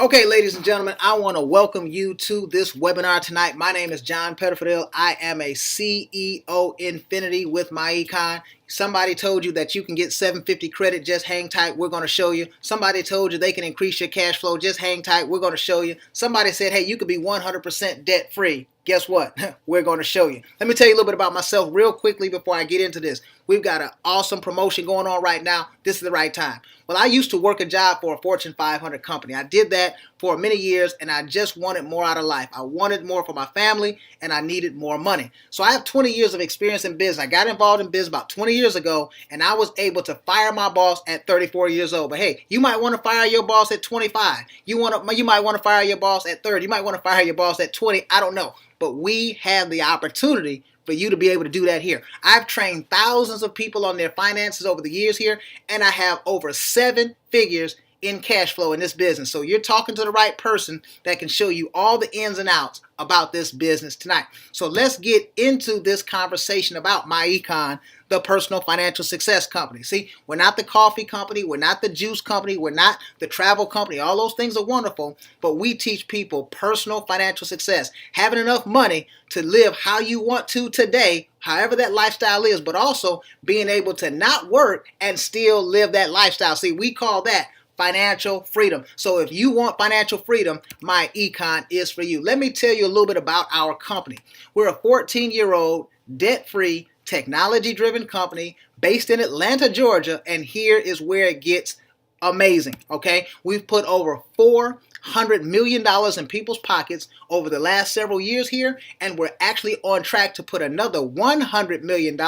Okay, ladies and gentlemen, I want to welcome you to this webinar tonight. My name is John Pettifordale. I am a CEO Infinity with MyEcon. Somebody told you that you can get 750 credit, just hang tight, we're going to show you. Somebody told you they can increase your cash flow, just hang tight, we're going to show you. Somebody said, hey, you could be 100% debt free. Guess what? We're going to show you. Let me tell you a little bit about myself real quickly before I get into this. We've got an awesome promotion going on right now. This is the right time. Well, I used to work a job for a Fortune 500 company. I did that for many years, and I just wanted more out of life. I wanted more for my family, and I needed more money. So I have 20 years of experience in business. I got involved in business about 20 years ago, and I was able to fire my boss at 34 years old. But hey, you might want to fire your boss at 25. You might want to fire your boss at 30. You might want to fire your boss at 20. I don't know. But we have the opportunity for you to be able to do that here. I've trained thousands of people on their finances over the years here, and I have over 7 figures in cash flow in this business. So you're talking to the right person that can show you all the ins and outs about this business tonight. So let's get into this conversation about MyEcon, the personal financial success company. See, we're not the coffee company, we're not the juice company, we're not the travel company. All those things are wonderful, but we teach people personal financial success, having enough money to live how you want to today, however that lifestyle is, but also being able to not work and still live that lifestyle. See, we call that financial freedom. So if you want financial freedom, MyEcon is for you. Let me tell you a little bit about our company. We're a 14-year-old, debt-free, technology-driven company based in Atlanta, Georgia, and here is where it gets amazing, okay? We've put over $400 million in people's pockets over the last several years here, and we're actually on track to put another $100 million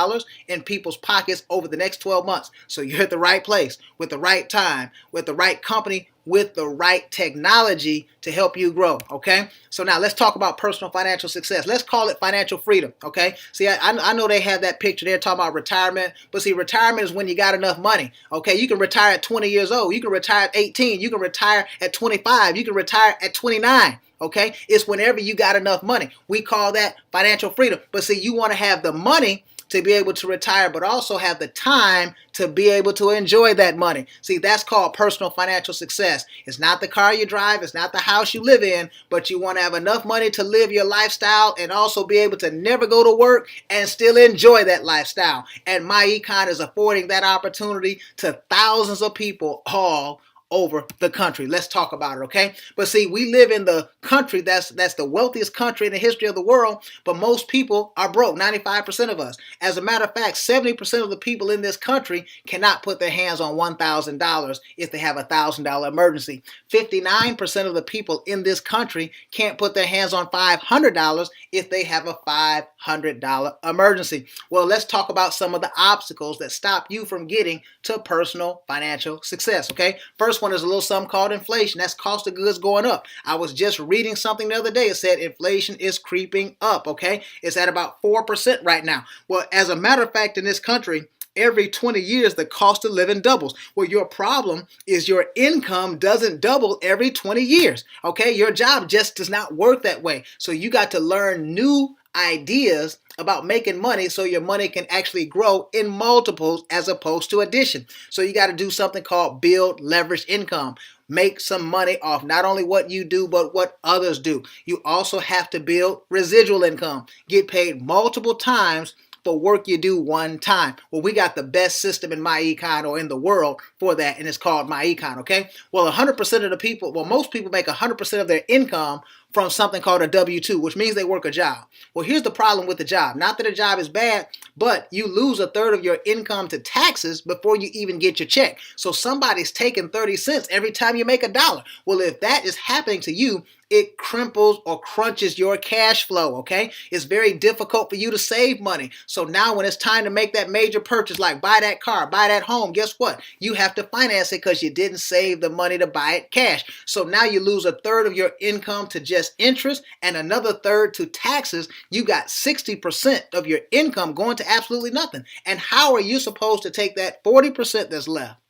in people's pockets over the next 12 months. So you're at the right place, with the right time, with the right company, with the right technology to help you grow, okay? So now let's talk about personal financial success. Let's call it financial freedom, okay? See, I know they have that picture. They're talking about retirement, but see, retirement is when you got enough money, okay? You can retire at 20 years old. You can retire at 18. You can retire at 25. You can retire at 29. Okay, it's whenever you got enough money. We call that financial freedom. But see, you want to have the money to be able to retire, but also have the time to be able to enjoy that money. See, that's called personal financial success. It's not the car you drive, it's not the house you live in, but you want to have enough money to live your lifestyle and also be able to never go to work and still enjoy that lifestyle. And MyEcon is affording that opportunity to thousands of people all over the country. Let's talk about it, okay? But see, we live in the country that's the wealthiest country in the history of the world, but most people are broke, 95% of us. As a matter of fact, 70% of the people in this country cannot put their hands on $1,000 if they have a $1,000 emergency. 59% of the people in this country can't put their hands on $500 if they have a $500 emergency. Well, let's talk about some of the obstacles that stop you from getting to personal financial success, okay? First one is a little something called inflation. That's cost of goods going up. I was just reading something the other day. It said inflation is creeping up, okay? It's at about 4% right now. Well, as a matter of fact, in this country, every 20 years, the cost of living doubles. Well, your problem is your income doesn't double every 20 years, okay? Your job just does not work that way. So you got to learn new ideas about making money so your money can actually grow in multiples as opposed to addition. So you got to do something called build leveraged income. Make some money off not only what you do, but what others do. You also have to build residual income. Get paid multiple times for work you do one time. Well, we got the best system in MyEcon or in the world for that, and it's called MyEcon, okay? Well, 100% of the people, most people make 100% of their income from something called a W-2, which means they work a job. Well, here's the problem with the job. Not that a job is bad, but you lose a third of your income to taxes before you even get your check. So somebody's taking 30 cents every time you make $1. Well, if that is happening to you, it crimples or crunches your cash flow, okay? It's very difficult for you to save money. So now when it's time to make that major purchase, like buy that car, buy that home, guess what? You have to finance it because you didn't save the money to buy it cash. So now you lose a third of your income to just interest and another third to taxes. You got 60% of your income going to absolutely nothing. And how are you supposed to take that 40% that's left,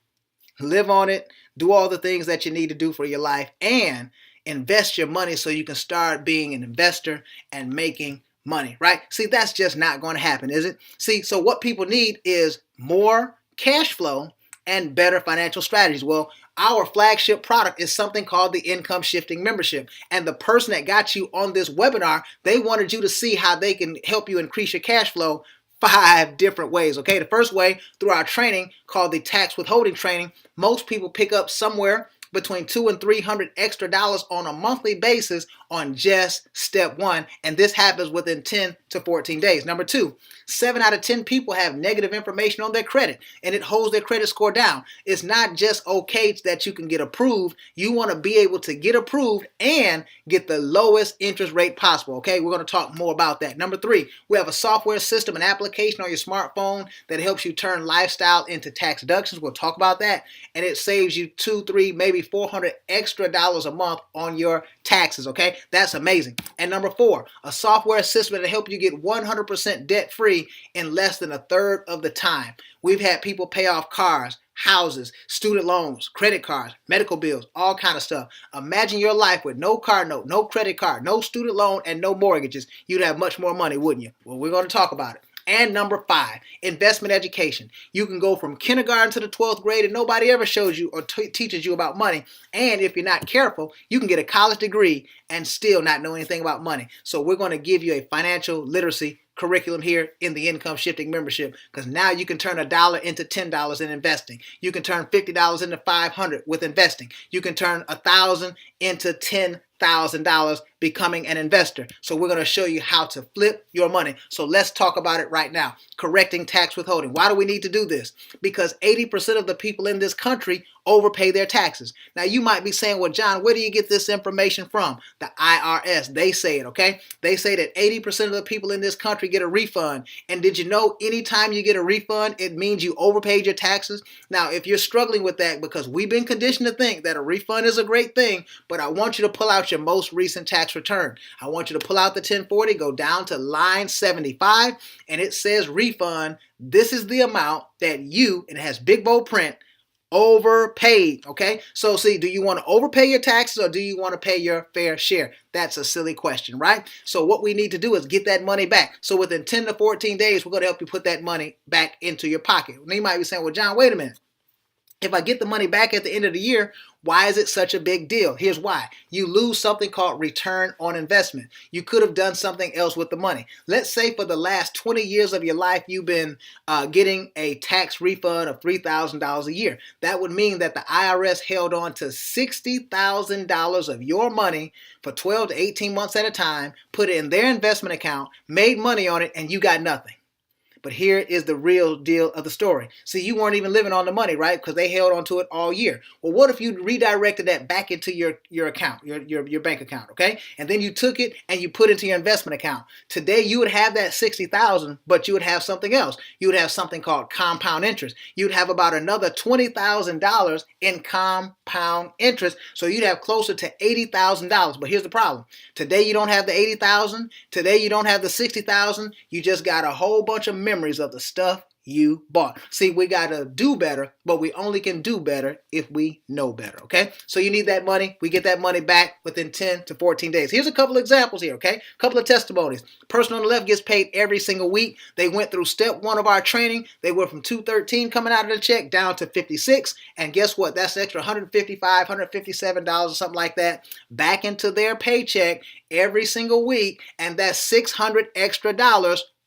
live on it, do all the things that you need to do for your life, and invest your money so you can start being an investor and making money, right? See, that's just not going to happen, is it? See, so what people need is more cash flow and better financial strategies. Well, Our flagship product is something called the Income Shifting Membership. And the person that got you on this webinar, they wanted you to see how they can help you increase your cash flow 5 different ways. Okay, the first way, through our training called the tax withholding training. Most people pick up somewhere between $200 and $300 extra on a monthly basis on just step 1, and this happens within 10 to 14 days. Number 2, 7 out of 10 people have negative information on their credit, and it holds their credit score down. It's not just okay that you can get approved. You want to be able to get approved and get the lowest interest rate possible. Okay, we're going to talk more about that. Number 3, we have a software system, an application on your smartphone that helps you turn lifestyle into tax deductions. We'll talk about that, and it saves you 2, 3, maybe $400 extra a month on your taxes. Okay, that's amazing. And number 4, a software system to help you get 100% debt free in less than a third of the time. We've had people pay off cars, houses, student loans, credit cards, medical bills, all kind of stuff. Imagine your life with no car note, no credit card, no student loan, and no mortgages. You'd have much more money, wouldn't you? Well, we're going to talk about it. And number 5, investment education. You can go from kindergarten to the 12th grade and nobody ever shows you or teaches you about money. And if you're not careful, you can get a college degree and still not know anything about money. So we're going to give you a financial literacy curriculum here in the Income Shifting Membership, because now you can turn $1 into $10 in investing. You can turn $50 into $500 with investing. You can turn $1,000 into $10,000 becoming an investor. So we're going to show you how to flip your money. So let's talk about it right now. Correcting tax withholding. Why do we need to do this? Because 80% of the people in this country overpay their taxes. Now you might be saying, well, John, where do you get this information from? The IRS. They say it, okay? They say that 80% of the people in this country get a refund. And did you know anytime you get a refund, it means you overpaid your taxes? Now, if you're struggling with that, because we've been conditioned to think that a refund is a great thing, but I want you to pull out your most recent tax return. I want you to pull out the 1040, go down to line 75, and it says refund. This is the amount that you, and it has big bold print, overpaid. Okay, so see, do you want to overpay your taxes or do you want to pay your fair share? That's a silly question, right? So what we need to do is get that money back. So within 10 to 14 days, we're going to help you put that money back into your pocket. Now you might be saying, well, John, wait a minute. If I get the money back at the end of the year, why is it such a big deal? Here's why. You lose something called return on investment. You could have done something else with the money. Let's say for the last 20 years of your life, you've been getting a tax refund of $3,000 a year. That would mean that the IRS held on to $60,000 of your money for 12 to 18 months at a time, put it in their investment account, made money on it, and you got nothing. But here is the real deal of the story. See, you weren't even living on the money, right? Because they held on to it all year. Well, what if you redirected that back into your account, your bank account, okay? And then you took it and you put it into your investment account. Today, you would have that $60,000, but you would have something else. You would have something called compound interest. You'd have about another $20,000 in compound interest. So you'd have closer to $80,000. But here's the problem. Today, you don't have the $80,000. Today, you don't have the $60,000. You just got a whole bunch of memories of the stuff you bought. See, we got to do better, but we only can do better if we know better, okay? So you need that money. We get that money back within 10 to 14 days. Here's a couple of examples here, okay? A couple of testimonies. Person on the left gets paid every single week. They went through step 1 of our training. They went from $213 coming out of the check down to $56. And guess what? That's an extra $155, $157 or something like that back into their paycheck every single week. And that's $600 extra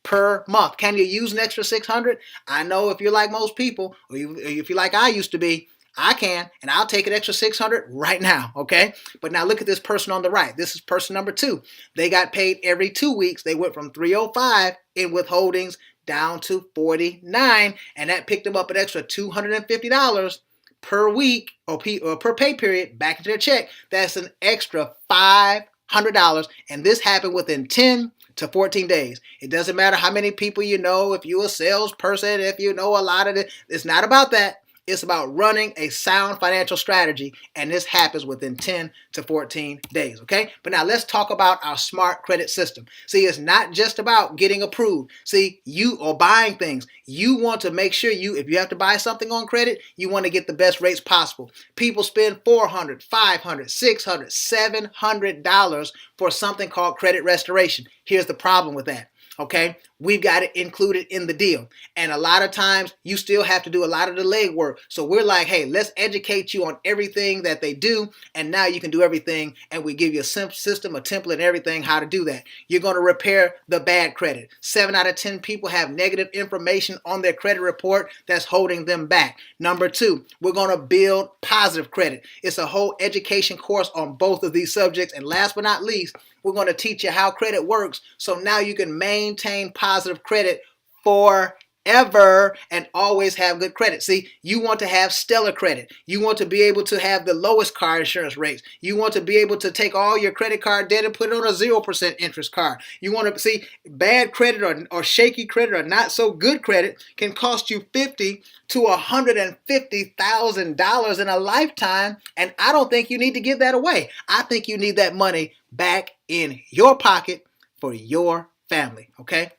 per month. Can you use an extra $600? I know if you're like most people, or if you're like I used to be, I can, and I'll take an extra $600 right now, okay? But now look at this person on the right. This is person number 2. They got paid every 2 weeks. They went from $305 in withholdings down to $49, and that picked them up an extra $250 per week or per pay period back into their check. That's an extra $500, and this happened within 10 to 14 days. It doesn't matter how many people you know, if you're a salesperson, if you know a lot of it. It's not about that. It's about running a sound financial strategy, and this happens within 10 to 14 days, okay? But now let's talk about our smart credit system. See, it's not just about getting approved. See, you are buying things. You want to make sure if you have to buy something on credit, you want to get the best rates possible. People spend $400, $500, $600, $700 for something called credit restoration. Here's the problem with that. Okay, we've got it included in the deal. And a lot of times you still have to do a lot of the legwork. So we're like, hey, let's educate you on everything that they do. And now you can do everything. And we give you a simple system, a template, and everything, how to do that. You're going to repair the bad credit. 7 out of 10 people have negative information on their credit report that's holding them back. Number 2, we're going to build positive credit. It's a whole education course on both of these subjects. And last but not least, we're going to teach you how credit works, so now you can maintain positive credit forever and always have good credit. See, you want to have stellar credit. You want to be able to have the lowest car insurance rates. You want to be able to take all your credit card debt and put it on a 0% interest card. You want to see bad credit or shaky credit or not so good credit can cost you $50,000 to $150,000 in a lifetime, and I don't think you need to give that away. I think you need that money back in your pocket for your family, okay?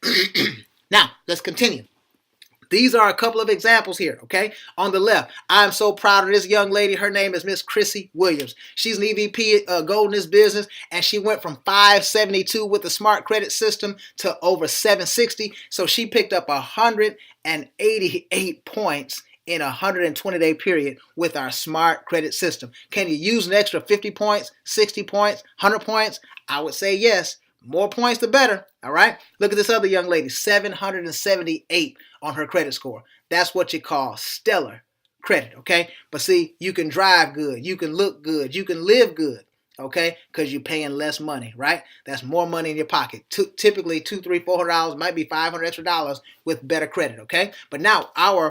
Now, let's continue. These are a couple of examples here, okay? On the left, I'm so proud of this young lady. Her name is Miss Chrissy Williams. She's an EVP Gold in this business, and she went from 572 with the smart credit system to over 760. So she picked up 188 points in a 120-day period with our smart credit system. Can you use an extra 50 points, 60 points, 100 points? I would say yes. More points, the better. All right. Look at this other young lady, 778 on her credit score. That's what you call stellar credit. Okay. But see, you can drive good. You can look good. You can live good. Okay. Because you're paying less money, right? That's more money in your pocket. Typically $200, $300, $400, might be $500 extra dollars with better credit. Okay. But now our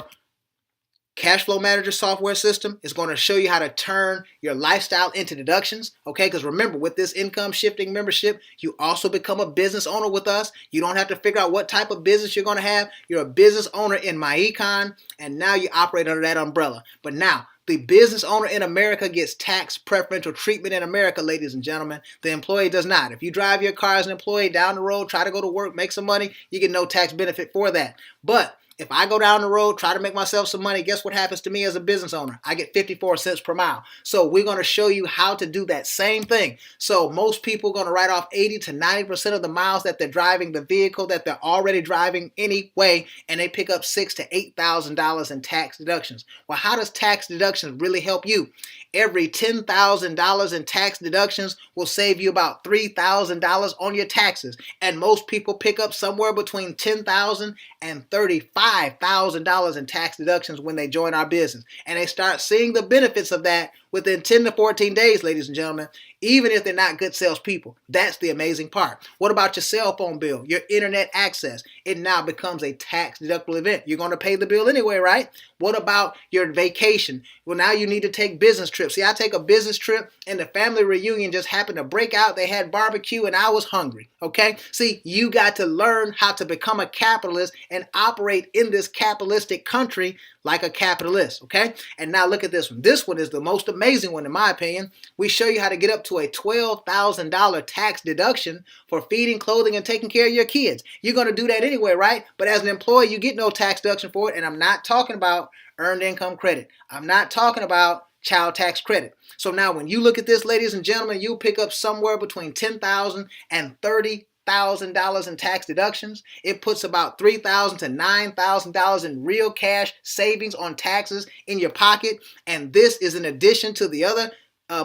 Cash Flow Manager software system is going to show you how to turn your lifestyle into deductions, okay? Because remember, with this income shifting membership, you also become a business owner with us. You don't have to figure out what type of business you're going to have. You're a business owner in MyEcon, and now you operate under that umbrella. But now, the business owner in America gets tax preferential treatment in America, ladies and gentlemen. The employee does not. If you drive your car as an employee down the road, try to go to work, make some money, you get no tax benefit for that. But if I go down the road, try to make myself some money, guess what happens to me as a business owner? I get 54 cents per mile. So we're going to show you how to do that same thing. So most people are going to write off 80 to 90% of the miles that they're driving the vehicle that they're already driving anyway, and they pick up $6,000 to $8,000 in tax deductions. Well, how does tax deductions really help you? Every $10,000 in tax deductions will save you about $3,000 on your taxes. And most people pick up somewhere between $10,000 and $35,000 in tax deductions when they join our business. And they start seeing the benefits of that within 10 to 14 days, ladies and gentlemen, even if they're not good salespeople. That's the amazing part. What about your cell phone bill, your internet access? It now becomes a tax deductible event. You're going to pay the bill anyway, right? What about your vacation? Well, now you need to take business trips. See, I take a business trip and the family reunion just happened to break out. They had barbecue and I was hungry, okay? See, you got to learn how to become a capitalist and operate in this capitalistic country like a capitalist, okay? And now look at this one. This one is the most amazing one in my opinion. We show you how to get up to a $12,000 tax deduction for feeding, clothing, and taking care of your kids. You're going to do that anyway, right? But as an employee, you get no tax deduction for it, and I'm not talking about earned income credit. I'm not talking about child tax credit. So now when you look at this, ladies and gentlemen, you'll pick up somewhere between $10,000 and $30,000 in tax deductions. It puts about $3,000 to $9,000 in real cash savings on taxes in your pocket. And this is in addition to the other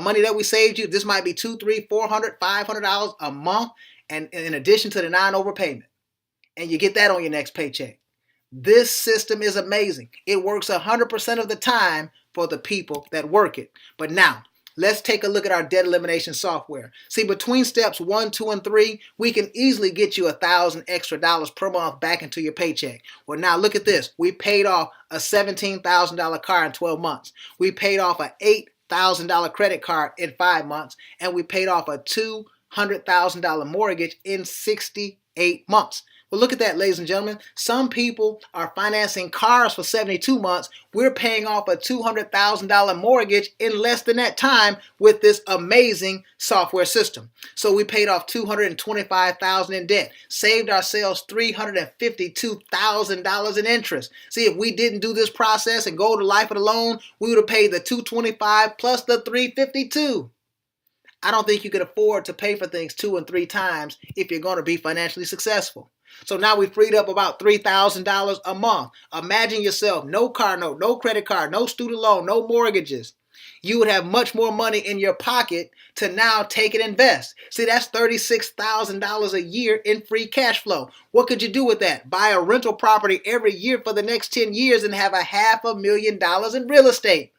money that we saved you. This might be $200, $300, $400, $500 a month, and in addition to the non-overpayment. And you get that on your next paycheck. This system is amazing. It works 100% of the time for the people that work it. But now, let's take a look at our debt elimination software. See, between steps 1, 2, and 3, we can easily get you $1,000 extra per month back into your paycheck. Well, now look at this. We paid off a $17,000 car in 12 months. We paid off a $8,000 credit card in 5 months, and we paid off a $200,000 mortgage in 68 months. Well, look at that, ladies and gentlemen. Some people are financing cars for 72 months. We're paying off a $200,000 mortgage in less than that time with this amazing software system. So we paid off $225,000 in debt, saved ourselves $352,000 in interest. See, if we didn't do this process and go to life of the loan, we would have paid the $225 plus the $352. I don't think you can afford to pay for things 2 and 3 times if you're going to be financially successful. So now we freed up about $3,000 a month. Imagine yourself, no car note, no credit card, no student loan, no mortgages. You would have much more money in your pocket to now take and invest. See, that's $36,000 a year in free cash flow. What could you do with that? Buy a rental property every year for the next 10 years and have $500,000 in real estate.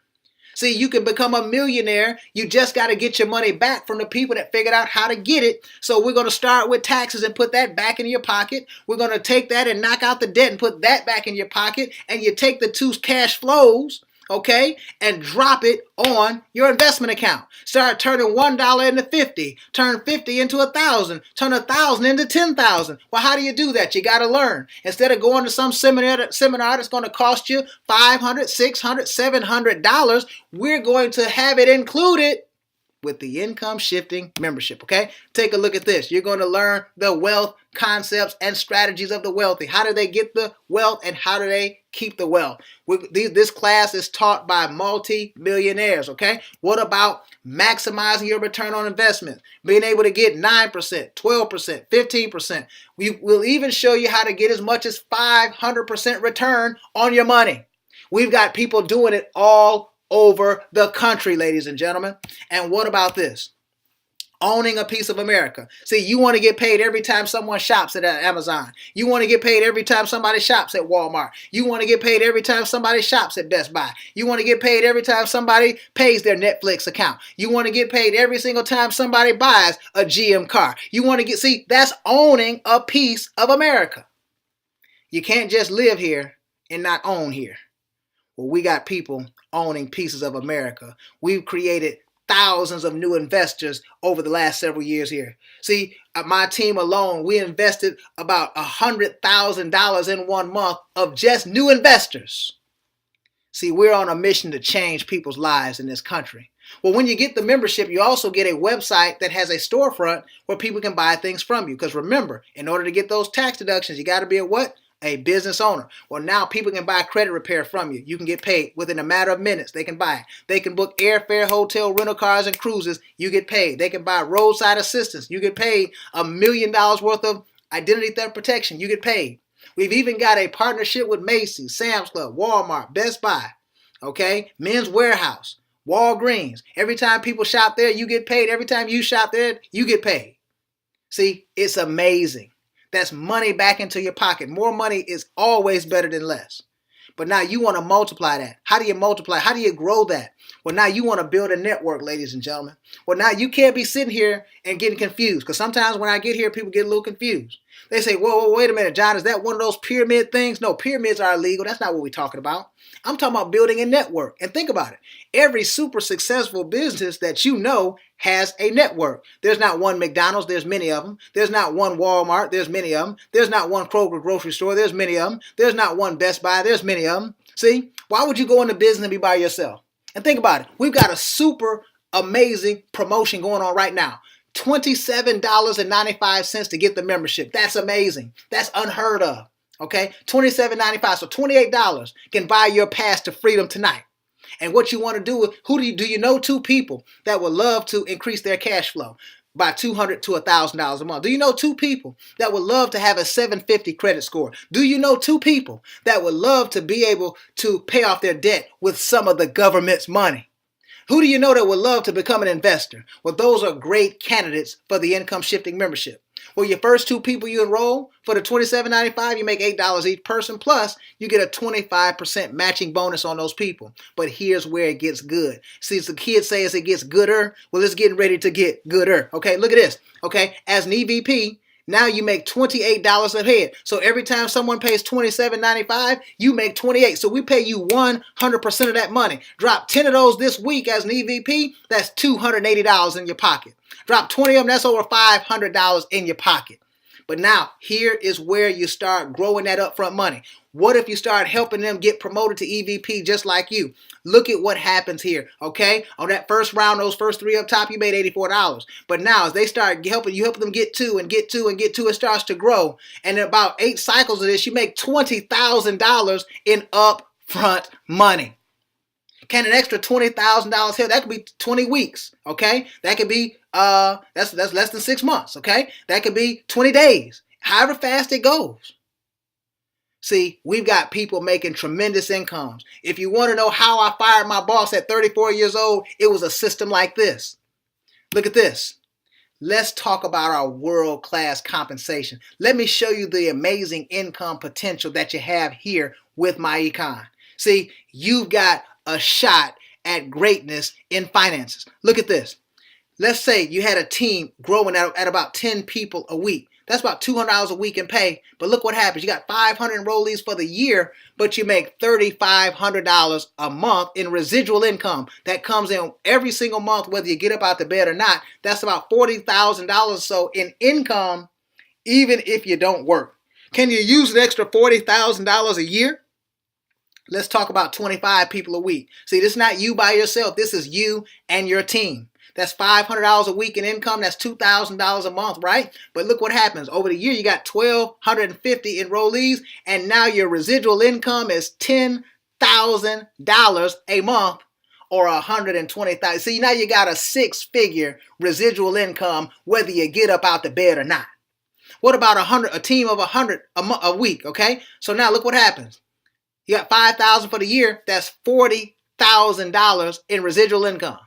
See, you can become a millionaire. You just got to get your money back from the people that figured out how to get it. So we're going to start with taxes and put that back in your pocket. We're going to take that and knock out the debt and put that back in your pocket. And you take the two cash flows, okay, and drop it on your investment account. Start turning $1 into 50, turn 50 into 1,000, turn 1,000 into 10,000. Well, how do you do that? You got to learn. Instead of going to some seminar that's going to cost you $500, $600, $700, we're going to have it included with the income shifting membership, okay? Take a look at this. You're going to learn the wealth concepts and strategies of the wealthy. How do they get the wealth and how do they keep the wealth? This class is taught by multi-millionaires, okay? What about maximizing your return on investment? Being able to get 9%, 12%, 15%. We will even show you how to get as much as 500% return on your money. We've got people doing it all over the country, ladies and gentlemen. And what about this? Owning a piece of America. See, you want to get paid every time someone shops at Amazon. You want to get paid every time somebody shops at Walmart. You want to get paid every time somebody shops at Best Buy. You want to get paid every time somebody pays their Netflix account. You want to get paid every single time somebody buys a GM car. You want to get, see, that's owning a piece of America. You can't just live here and not own here. Well, we got people owning pieces of America. We've created thousands of new investors over the last several years here. See, my team alone, we invested about $100,000 in 1 month of just new investors. See, we're on a mission to change people's lives in this country. Well, when you get the membership, you also get a website that has a storefront where people can buy things from you. Because remember, in order to get those tax deductions, you got to be a what? A business owner. Well, now people can buy credit repair from you. You can get paid within a matter of minutes. They can buy it. They can book airfare, hotel, rental cars, and cruises. You get paid. They can buy roadside assistance. You get paid $1 million worth of identity theft protection. You get paid. We've even got a partnership with Macy's, Sam's Club, Walmart, Best Buy, okay, Men's Warehouse, Walgreens. Every time people shop there, you get paid. Every time you shop there, you get paid. See, it's amazing. That's money back into your pocket. More money is always better than less. But now you want to multiply that. How do you multiply? How do you grow that? Well, now you want to build a network, ladies and gentlemen. Well, now you can't be sitting here and getting confused. Because sometimes when I get here, people get a little confused. They say, whoa, wait a minute, John, is that one of those pyramid things? No, pyramids are illegal. That's not what we're talking about. I'm talking about building a network. And think about it. Every super successful business that you know has a network. There's not one McDonald's. There's many of them. There's not one Walmart. There's many of them. There's not one Kroger grocery store. There's many of them. There's not one Best Buy. There's many of them. See, why would you go into business and be by yourself? And think about it. We've got a super amazing promotion going on right now. $27.95 to get the membership. That's amazing. That's unheard of. Okay, $27.95. So $28 can buy your pass to freedom tonight. And what you want to do is, do you know two people that would love to increase their cash flow by $200 to $1,000 a month? Do you know two people that would love to have a 750 credit score? Do you know two people that would love to be able to pay off their debt with some of the government's money? Who do you know that would love to become an investor? Well, those are great candidates for the income shifting membership. Well, your first two people you enroll for the $27.95, you make $8 each person, plus you get a 25% matching bonus on those people. But here's where it gets good. See, the kids say as it gets gooder, well, it's getting ready to get gooder. Okay, look at this. Okay, as an EVP, now you make $28 a head. So every time someone pays $27.95, you make $28. So we pay you 100% of that money. Drop 10 of those this week as an EVP, that's $280 in your pocket. Drop 20 of them, that's over $500 in your pocket. But now, here is where you start growing that upfront money. What if you start helping them get promoted to EVP just like you? Look at what happens here, okay? On that first round, those first three up top, you made $84. But now, as they start helping them get two and get two and get two, it starts to grow. And in about 8 cycles of this, you make $20,000 in upfront money. Can an extra $20,000 help? That could be 20 weeks, okay? That could be, that's less than 6 months, okay? That could be 20 days. however fast it goes. See, we've got people making tremendous incomes. If you want to know how I fired my boss at 34 years old, it was a system like this. Look at this. Let's talk about our world-class compensation. Let me show you the amazing income potential that you have here with MyEcon. See, you've got a shot at greatness in finances. Look at this. Let's say you had a team growing at about 10 people a week. That's about $200 a week in pay. But look what happens. You got 500 enrollees for the year, but you make $3,500 a month in residual income. That comes in every single month, whether you get up out the bed or not. That's about $40,000 or so in income, even if you don't work. Can you use an extra $40,000 a year? Let's talk about 25 people a week. See, this is not you by yourself. This is you and your team. That's $500 a week in income. That's $2,000 a month, right? But look what happens. Over the year, you got 1,250 enrollees, and now your residual income is $10,000 a month, or $120,000. See, now you got a six-figure residual income, whether you get up out the bed or not. What about a team of 100 a week? Okay, so now look what happens. You got $5,000 for the year. That's $40,000 in residual income.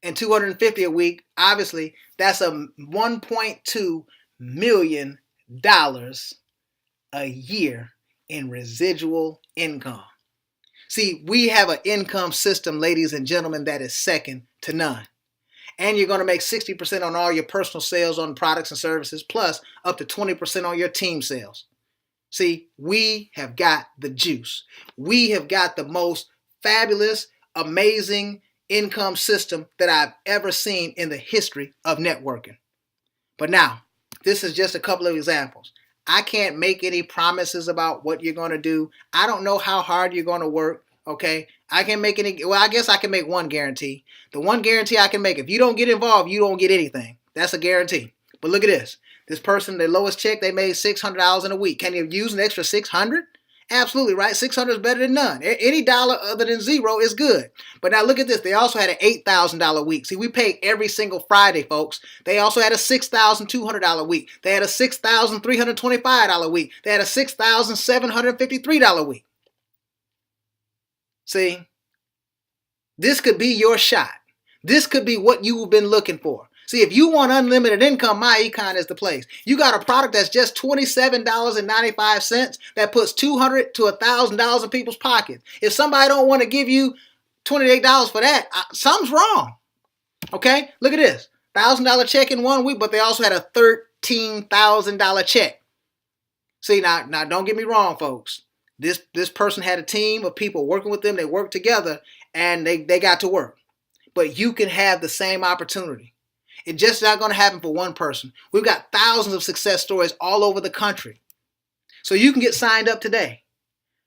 And $250 a week, obviously, that's a $1.2 million a year in residual income. See, we have an income system, ladies and gentlemen, that is second to none. And you're going to make 60% on all your personal sales on products and services, plus up to 20% on your team sales. See, we have got the juice. We have got the most fabulous, amazing income system that I've ever seen in the history of networking. But now, this is just a couple of examples. I can't make any promises about what you're going to do. I don't know how hard you're going to work, okay? I can make any, well, I guess I can make one guarantee. The one guarantee I can make, if you don't get involved, you don't get anything. That's a guarantee. But look at this. This person, the lowest check, they made $600 in a week. Can you use an extra $600? Absolutely, right? 600 is better than none. Any dollar other than zero is good. But now look at this. They also had an $8,000 week. See, we pay every single Friday, folks. They also had a $6,200 week. They had a $6,325 week. They had a $6,753 week. See, this could be your shot. This could be what you've been looking for. See, if you want unlimited income, MyEcon is the place. You got a product that's just $27.95 that puts $200 to $1,000 in people's pockets. If somebody don't want to give you $28 for that, something's wrong. Okay? Look at this. $1,000 check in 1 week, but they also had a $13,000 check. See, now don't get me wrong, folks. This person had a team of people working with them. They worked together, and they got to work. But you can have the same opportunity. It's just not going to happen for one person. We've got thousands of success stories all over the country. So you can get signed up today.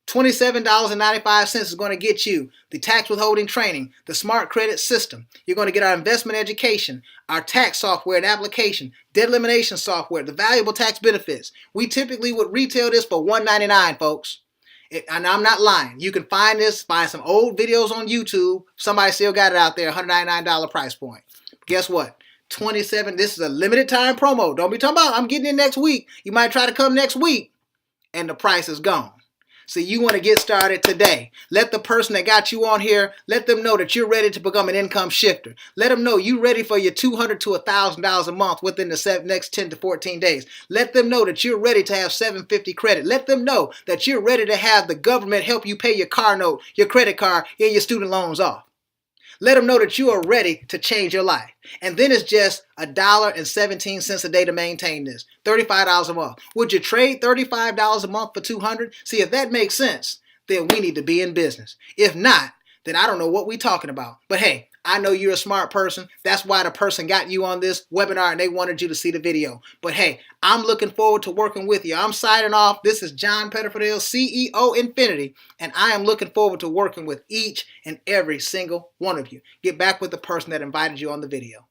$27.95 is going to get you the tax withholding training, the smart credit system. You're going to get our investment education, our tax software and application, debt elimination software, the valuable tax benefits. We typically would retail this for $199, folks. And I'm not lying. You can find some old videos on YouTube. Somebody still got it out there, $199 price point. But guess what? 27. This is a limited time promo. Don't be talking about I'm getting it next week. You might try to come next week and the price is gone. So you want to get started today. Let the person that got you on here, let them know that you're ready to become an income shifter. Let them know you're ready for your $200 to $1,000 a month within the next 10 to 14 days. Let them know that you're ready to have 750 credit. Let them know that you're ready to have the government help you pay your car note, your credit card, and your student loans off. Let them know that you are ready to change your life. And then it's just $1.17 a day to maintain this. $35 a month. Would you trade $35 a month for $200? See, if that makes sense, then we need to be in business. If not, then I don't know what we're talking about. But hey, I know you're a smart person. That's why the person got you on this webinar and they wanted you to see the video. But hey, I'm looking forward to working with you. I'm signing off. This is John Pettifordale, CEO Infinity, and I am looking forward to working with each and every single one of you. Get back with the person that invited you on the video.